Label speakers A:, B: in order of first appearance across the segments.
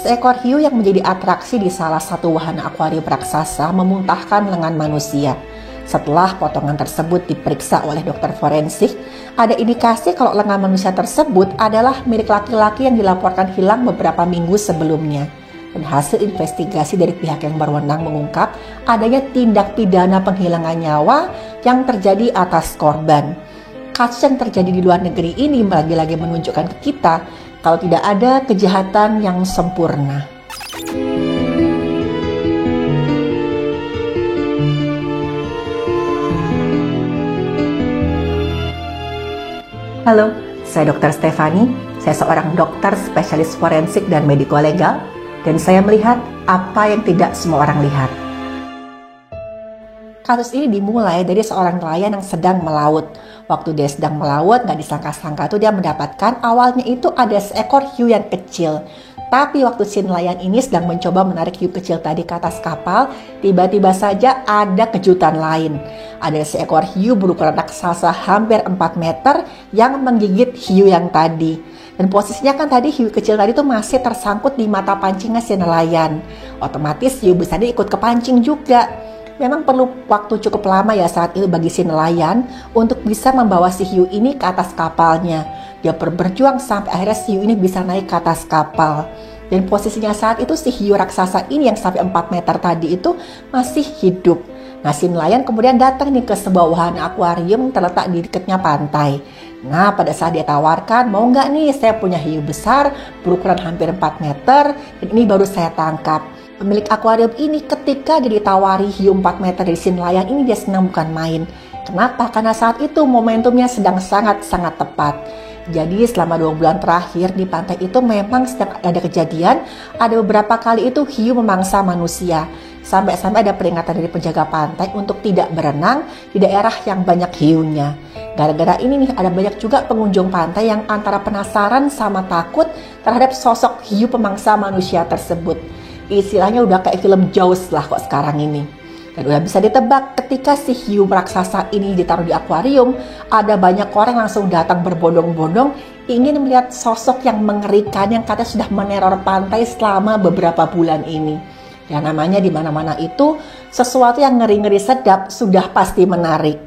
A: Seekor hiu yang menjadi atraksi di salah satu wahana akuarium raksasa memuntahkan lengan manusia. Setelah potongan tersebut diperiksa oleh dokter forensik, ada indikasi kalau lengan manusia tersebut adalah milik laki-laki yang dilaporkan hilang beberapa minggu sebelumnya. Dan hasil investigasi dari pihak yang berwenang mengungkap adanya tindak pidana penghilangan nyawa yang terjadi atas korban. Kasus yang terjadi di luar negeri ini lagi-lagi menunjukkan ke kita kalau tidak ada kejahatan yang sempurna. Halo, saya Dr. Stefani. Saya seorang dokter spesialis forensik dan mediko-legal, dan saya melihat apa yang tidak semua orang lihat. Kasus ini dimulai dari seorang nelayan yang sedang melaut. Waktu dia sedang melaut, gak disangka-sangka tuh dia mendapatkan awalnya itu ada seekor hiu yang kecil. Tapi waktu si nelayan ini sedang mencoba menarik hiu kecil tadi ke atas kapal, tiba-tiba saja ada kejutan lain. Ada seekor hiu berukuran raksasa hampir 4 meter yang menggigit hiu yang tadi. Dan posisinya kan tadi hiu kecil tadi tuh masih tersangkut di mata pancingnya si nelayan. Otomatis hiu besar dia ikut kepancing juga. Memang perlu waktu cukup lama ya saat itu bagi si nelayan untuk bisa membawa si hiu ini ke atas kapalnya. Dia berjuang sampai akhirnya si hiu ini bisa naik ke atas kapal. Dan posisinya saat itu si hiu raksasa ini yang sampai 4 meter tadi itu masih hidup. Nah, si nelayan kemudian datang nih ke sebuah wahana akuarium terletak di dekatnya pantai. Nah, pada saat dia tawarkan, mau nggak nih saya punya hiu besar berukuran hampir 4 meter dan ini baru saya tangkap. Pemilik akuarium ini ketika dia ditawari hiu 4 meter dari si nelayan ini dia senang bukan main. Kenapa? Karena saat itu momentumnya sedang sangat-sangat tepat. Jadi selama 2 bulan terakhir di pantai itu memang sedang ada kejadian, ada beberapa kali itu hiu memangsa manusia. Sampai-sampai ada peringatan dari penjaga pantai untuk tidak berenang di daerah yang banyak hiunya. Gara-gara ini nih ada banyak juga pengunjung pantai yang antara penasaran sama takut terhadap sosok hiu pemangsa manusia tersebut. Istilahnya udah kayak film Jaws lah kok sekarang ini. Dan udah bisa ditebak ketika si hiu raksasa ini ditaruh di akuarium, ada banyak orang langsung datang berbondong-bondong ingin melihat sosok yang mengerikan yang katanya sudah meneror pantai selama beberapa bulan ini. Dan namanya di mana-mana itu sesuatu yang ngeri-ngeri sedap sudah pasti menarik.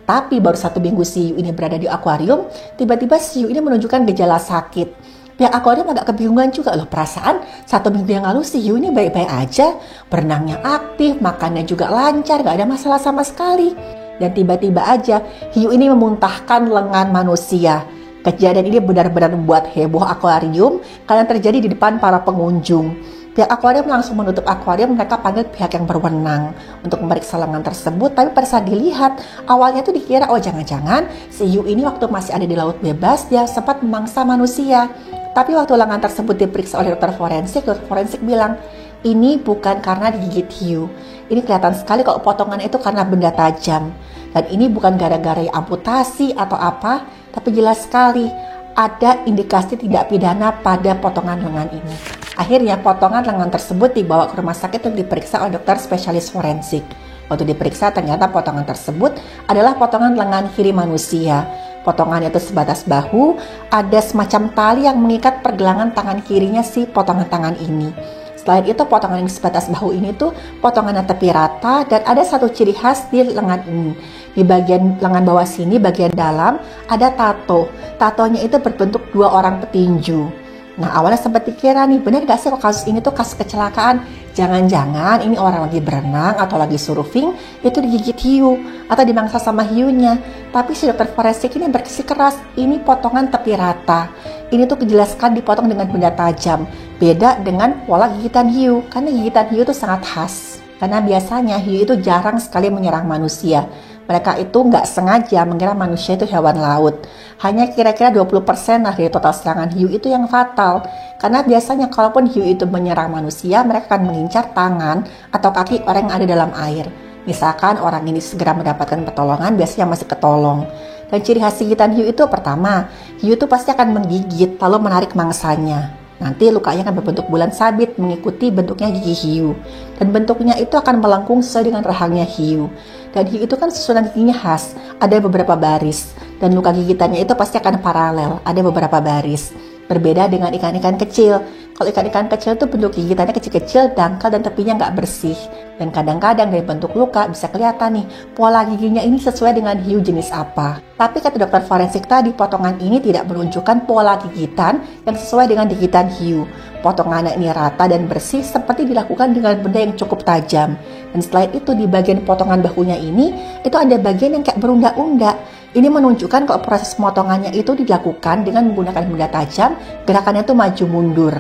A: Tapi baru 1 minggu si hiu ini berada di akuarium, tiba-tiba si hiu ini menunjukkan gejala sakit. Pihak akuarium agak kebingungan juga loh, perasaan 1 minggu yang lalu si hiu ini baik-baik aja, berenangnya aktif, makannya juga lancar, gak ada masalah sama sekali. Dan tiba-tiba aja hiu ini memuntahkan lengan manusia. Kejadian ini benar-benar membuat heboh akuarium karena terjadi di depan para pengunjung. Pihak akuarium langsung menutup akuarium, mereka panggil pihak yang berwenang untuk memeriksa lengan tersebut. Tapi pada saat dilihat, awalnya tuh dikira oh jangan-jangan si hiu ini waktu masih ada di laut bebas dia sempat memangsa manusia. Tapi waktu lengan tersebut diperiksa oleh dokter forensik bilang, ini bukan karena digigit hiu. Ini kelihatan sekali kalau potongan itu karena benda tajam. Dan ini bukan gara-gara amputasi atau apa, tapi jelas sekali ada indikasi tindak pidana pada potongan lengan ini. Akhirnya potongan lengan tersebut dibawa ke rumah sakit untuk diperiksa oleh dokter spesialis forensik. Waktu diperiksa ternyata potongan tersebut adalah potongan lengan kiri manusia. Potongannya itu sebatas bahu, ada semacam tali yang mengikat pergelangan tangan kirinya si potongan tangan ini. Selain itu potongan yang sebatas bahu ini tuh potongannya tepi rata dan ada satu ciri khas di lengan ini. Di bagian lengan bawah sini, bagian dalam ada tato. Tatonya itu berbentuk 2 orang petinju. Nah awalnya sempat dikira nih, benar gak sih kalau kasus ini tuh kasus kecelakaan? Jangan-jangan ini orang lagi berenang atau lagi surfing, itu digigit hiu atau dimangsa sama hiunya. Tapi si dokter forensik ini bersikeras, ini potongan tepi rata. Ini tuh kejelaskan dipotong dengan benda tajam. Beda dengan pola gigitan hiu, karena gigitan hiu itu sangat khas. Karena biasanya hiu itu jarang sekali menyerang manusia. Mereka itu nggak sengaja mengira manusia itu hewan laut. Hanya kira-kira 20% lah dari total serangan hiu itu yang fatal. Karena biasanya kalaupun hiu itu menyerang manusia, mereka akan mengincar tangan atau kaki orang yang ada dalam air. Misalkan orang ini segera mendapatkan pertolongan, biasanya masih ketolong. Dan ciri khas gigitan hiu itu pertama, hiu itu pasti akan menggigit lalu menarik mangsanya. Nanti lukanya akan berbentuk bulan sabit mengikuti bentuknya gigi hiu. Dan bentuknya itu akan melengkung sesuai dengan rahangnya hiu. Dan hiu itu kan susunan giginya khas, ada beberapa baris. Dan luka gigitannya itu pasti akan paralel, ada beberapa baris. Berbeda dengan ikan-ikan kecil. Kalau ikan-ikan kecil itu bentuk gigitannya kecil-kecil, dangkal dan tepinya nggak bersih. Dan kadang-kadang dari bentuk luka bisa kelihatan nih, pola giginya ini sesuai dengan hiu jenis apa. Tapi kata dokter forensik tadi, potongan ini tidak menunjukkan pola gigitan yang sesuai dengan gigitan hiu. Potongannya ini rata dan bersih seperti dilakukan dengan benda yang cukup tajam. Dan selain itu di bagian potongan bahunya ini, itu ada bagian yang kayak berundak-undak. Ini menunjukkan kalau proses pemotongannya itu dilakukan dengan menggunakan benda tajam, gerakannya itu maju mundur.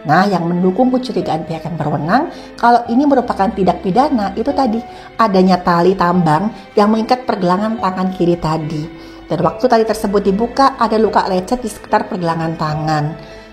A: Nah, yang mendukung kecurigaan pihak yang berwenang kalau ini merupakan tindak pidana itu tadi adanya tali tambang yang mengikat pergelangan tangan kiri tadi. Dan waktu tali tersebut dibuka ada luka lecet di sekitar pergelangan tangan.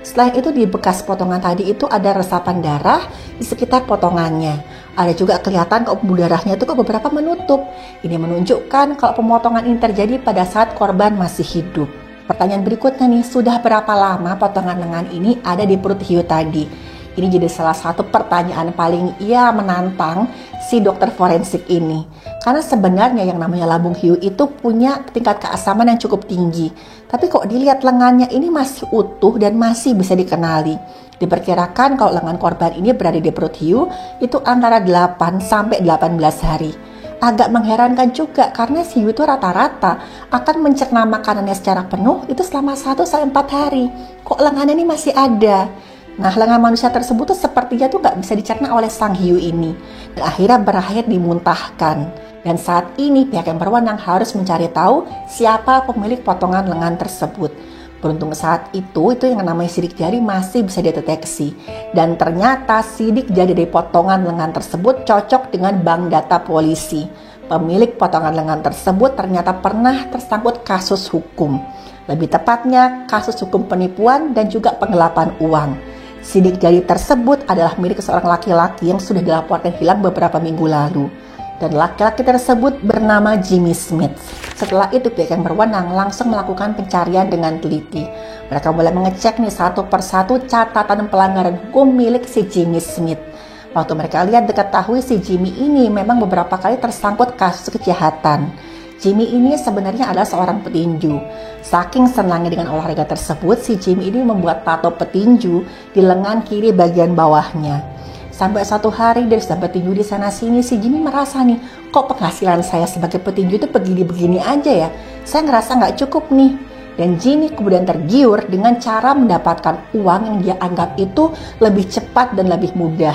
A: Selain itu di bekas potongan tadi itu ada resapan darah di sekitar potongannya. Ada juga kelihatan kalau pembuluh darahnya itu kok beberapa menutup. Ini menunjukkan kalau pemotongan ini terjadi pada saat korban masih hidup. Pertanyaan berikutnya nih, sudah berapa lama potongan lengan ini ada di perut hiu tadi? Ini jadi salah satu pertanyaan paling menantang si dokter forensik ini. Karena sebenarnya yang namanya lambung hiu itu punya tingkat keasaman yang cukup tinggi. Tapi kok dilihat lengannya ini masih utuh dan masih bisa dikenali. Diperkirakan kalau lengan korban ini berada di perut hiu itu antara 8 sampai 18 hari. Agak mengherankan juga karena si hiu itu rata-rata akan mencerna makanannya secara penuh itu selama 1-4 hari. Kok lengannya ini masih ada? Nah, lengan manusia tersebut tuh sepertinya tuh nggak bisa dicerna oleh sang hiu ini. Dan akhirnya berakhir dimuntahkan. Dan saat ini pihak yang berwenang harus mencari tahu siapa pemilik potongan lengan tersebut. Beruntung saat itu yang namanya sidik jari masih bisa dideteksi. Dan ternyata sidik jari dari potongan lengan tersebut cocok dengan bank data polisi. Pemilik potongan lengan tersebut ternyata pernah tersangkut kasus hukum. Lebih tepatnya kasus hukum penipuan dan juga penggelapan uang. Sidik jari tersebut adalah milik seorang laki-laki yang sudah dilaporkan hilang beberapa minggu lalu. Dan laki-laki tersebut bernama Jimmy Smith. Setelah itu pihak yang berwenang langsung melakukan pencarian dengan teliti. Mereka mulai mengecek nih satu persatu catatan pelanggaran hukum milik si Jimmy Smith. Waktu mereka lihat diketahui si Jimmy ini memang beberapa kali tersangkut kasus kejahatan. Jimmy ini sebenarnya adalah seorang petinju. Saking senangnya dengan olahraga tersebut, si Jimmy ini membuat tato petinju di lengan kiri bagian bawahnya. Sampai satu hari dari sudah petinju di sana sini, si Jimmy merasa nih, kok penghasilan saya sebagai petinju itu begini-begini aja ya? Saya ngerasa nggak cukup nih. Dan Jimmy kemudian tergiur dengan cara mendapatkan uang yang dia anggap itu lebih cepat dan lebih mudah.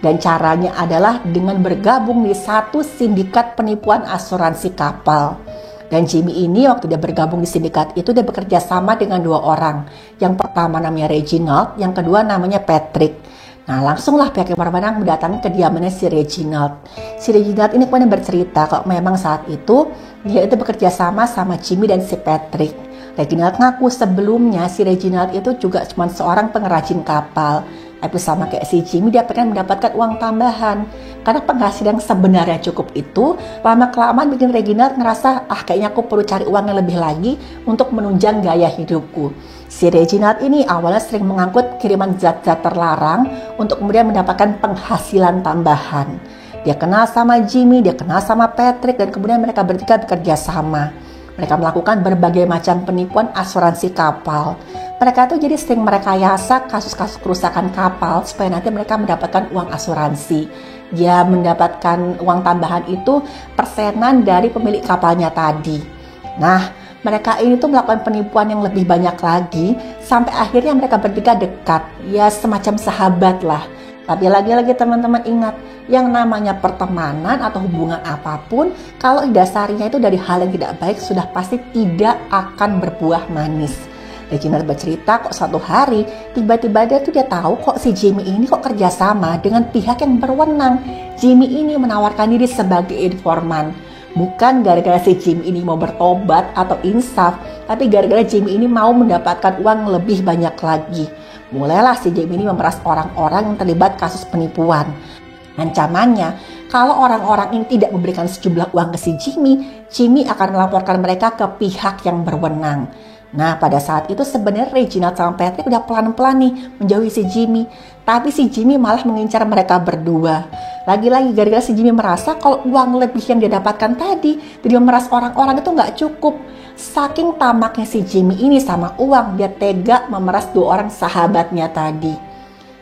A: Dan caranya adalah dengan bergabung di satu sindikat penipuan asuransi kapal. Dan Jimmy ini waktu dia bergabung di sindikat itu dia bekerja sama dengan 2 orang. Yang pertama namanya Reginald, yang kedua namanya Patrick. Nah, langsunglah pihak yang berwenang mendatangi kediamannya si Reginald. Si Reginald ini kemudian bercerita kalau memang saat itu dia itu bekerja sama Jimmy dan si Patrick. Reginald ngaku sebelumnya si Reginald itu juga cuma seorang pengrajin kapal. Tapi sama kayak si Jimmy dia pengen mendapatkan uang tambahan. Karena penghasilan yang sebenarnya cukup itu, lama-kelamaan bikin Reginald ngerasa, kayaknya aku perlu cari uang yang lebih lagi untuk menunjang gaya hidupku. Si Reginald ini awalnya sering mengangkut kiriman zat-zat terlarang untuk kemudian mendapatkan penghasilan tambahan. Dia kenal sama Jimmy, dia kenal sama Patrick, dan kemudian mereka bertiga bekerja sama. Mereka melakukan berbagai macam penipuan asuransi kapal. Mereka tuh jadi sering merekayasa kasus-kasus kerusakan kapal supaya nanti mereka mendapatkan uang asuransi. Dia mendapatkan uang tambahan itu persenan dari pemilik kapalnya tadi. Nah, mereka ini tuh melakukan penipuan yang lebih banyak lagi sampai akhirnya mereka bertiga dekat, ya semacam sahabat lah. Tapi lagi-lagi teman-teman ingat, yang namanya pertemanan atau hubungan apapun, kalau didasarinya itu dari hal yang tidak baik sudah pasti tidak akan berbuah manis. Reginald bercerita kok suatu hari tiba-tiba dia tahu kok si Jimmy ini kok kerjasama dengan pihak yang berwenang. Jimmy ini menawarkan diri sebagai informan. Bukan gara-gara si Jimmy ini mau bertobat atau insaf, tapi gara-gara Jimmy ini mau mendapatkan uang lebih banyak lagi. Mulailah si Jimmy ini memeras orang-orang yang terlibat kasus penipuan. Ancamannya, kalau orang-orang ini tidak memberikan sejumlah uang ke si Jimmy akan melaporkan mereka ke pihak yang berwenang. Nah, pada saat itu sebenarnya Reginald sama Patrick udah pelan-pelan nih menjauhi si Jimmy. Tapi si Jimmy malah mengincar mereka berdua. Lagi-lagi gara-gara si Jimmy merasa kalau uang lebih yang dia dapatkan tadi dari memeras orang-orang itu nggak cukup. Saking tamaknya si Jimmy ini sama uang, dia tega memeras 2 orang sahabatnya tadi.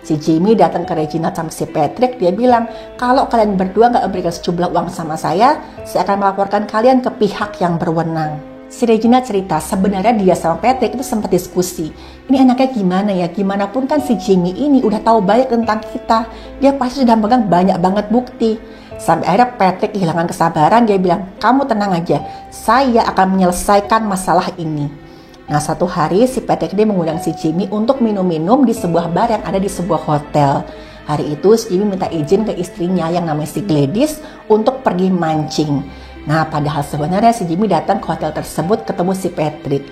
A: Si Jamie datang ke Reginald sama si Patrick, dia bilang, kalau kalian berdua nggak memberikan sejumlah uang sama saya akan melaporkan kalian ke pihak yang berwenang. Si Reginald cerita, sebenarnya dia sama Patrick itu sempat diskusi. Ini anaknya gimana ya, gimana pun kan si Jamie ini udah tahu banyak tentang kita. Dia pasti sudah megang banyak banget bukti. Sampai akhirnya Patrick kehilangan kesabaran, dia bilang, kamu tenang aja, saya akan menyelesaikan masalah ini. Nah, satu hari si Patrick dia mengundang si Jamie untuk minum-minum di sebuah bar yang ada di sebuah hotel. Hari itu si Jamie minta izin ke istrinya yang namanya si Gladys untuk pergi mancing. Nah, padahal sebenarnya si Jamie datang ke hotel tersebut ketemu si Patrick.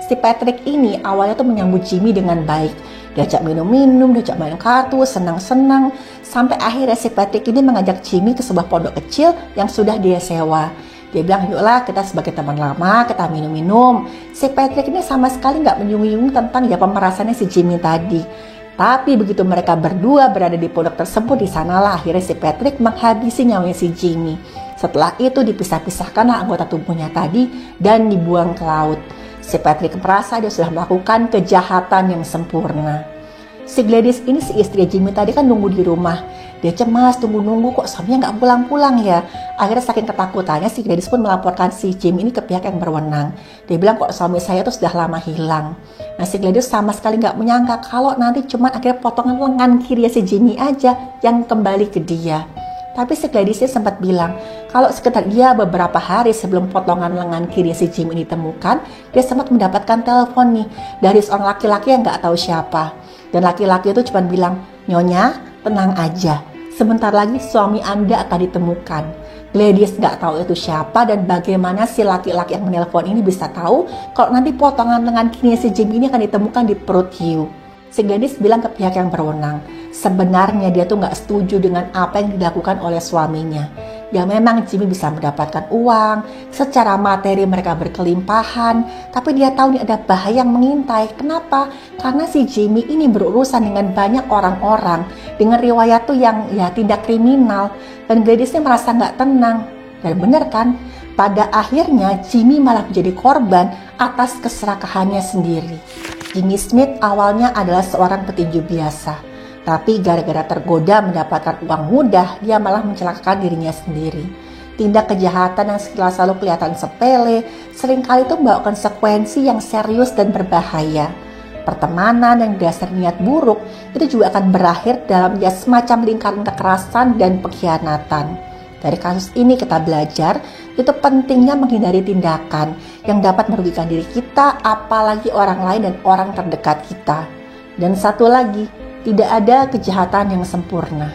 A: Si Patrick ini awalnya tuh menyambut Jamie dengan baik. Diajak minum-minum, diajak main kartu, senang-senang. Sampai akhirnya si Patrick ini mengajak Jamie ke sebuah pondok kecil yang sudah dia sewa. Dia bilang, yuklah kita sebagai teman lama, kita minum-minum. Si Patrick ini sama sekali nggak menyinggung tentang ya pemerasannya si Jamie tadi. Tapi begitu mereka berdua berada di pondok tersebut, di sanalah akhirnya si Patrick menghabisi nyawanya si Jamie. Setelah itu dipisah-pisahkanlah anggota tubuhnya tadi dan dibuang ke laut. Si Patrick merasa dia sudah melakukan kejahatan yang sempurna. Si Gladys ini, si istri Jamie tadi kan nunggu di rumah. Dia cemas, tunggu-nunggu kok suaminya nggak pulang-pulang ya. Akhirnya saking ketakutannya si Gladys pun melaporkan si Jamie ini ke pihak yang berwenang. Dia bilang kok suami saya tuh sudah lama hilang. Nah, si Gladys sama sekali nggak menyangka kalau nanti cuma akhirnya potongan lengan kiri si Jamie aja yang kembali ke dia. Tapi si Gladysnya sempat bilang kalau sekitar dia beberapa hari sebelum potongan lengan kiri si Jamie ini ditemukan, dia sempat mendapatkan telepon nih dari seorang laki-laki yang nggak tahu siapa. Dan laki-laki itu cuma bilang, Nyonya, tenang aja, sebentar lagi suami Anda akan ditemukan. Gladys nggak tahu itu siapa dan bagaimana si laki-laki yang menelpon ini bisa tahu kalau nanti potongan lengan kiri si Jamie ini akan ditemukan di perut hiu. Si Gladys bilang ke pihak yang berwenang, sebenarnya dia tuh nggak setuju dengan apa yang dilakukan oleh suaminya. Ya memang Jamie bisa mendapatkan uang, secara materi mereka berkelimpahan, tapi dia tahu nih ada bahaya yang mengintai. Kenapa? Karena si Jamie ini berurusan dengan banyak orang-orang dengan riwayat tuh yang ya tidak kriminal, dan Gladysnya merasa nggak tenang. Dan benar kan? Pada akhirnya Jamie malah menjadi korban atas keserakahannya sendiri. Jimmy Smith awalnya adalah seorang petinju biasa, tapi gara-gara tergoda mendapatkan uang mudah, dia malah mencelakakan dirinya sendiri. Tindak kejahatan yang sekilas selalu kelihatan sepele, seringkali itu membawa konsekuensi yang serius dan berbahaya. Pertemanan yang dasar niat buruk itu juga akan berakhir dalam ya semacam lingkaran kekerasan dan pengkhianatan. Dari kasus ini kita belajar itu pentingnya menghindari tindakan yang dapat merugikan diri kita, apalagi orang lain dan orang terdekat kita. Dan satu lagi, tidak ada kejahatan yang sempurna.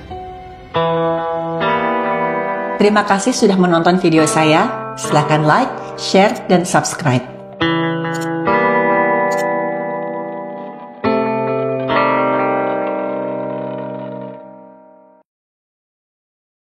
A: Terima kasih sudah menonton video saya. Silakan like, share, dan subscribe.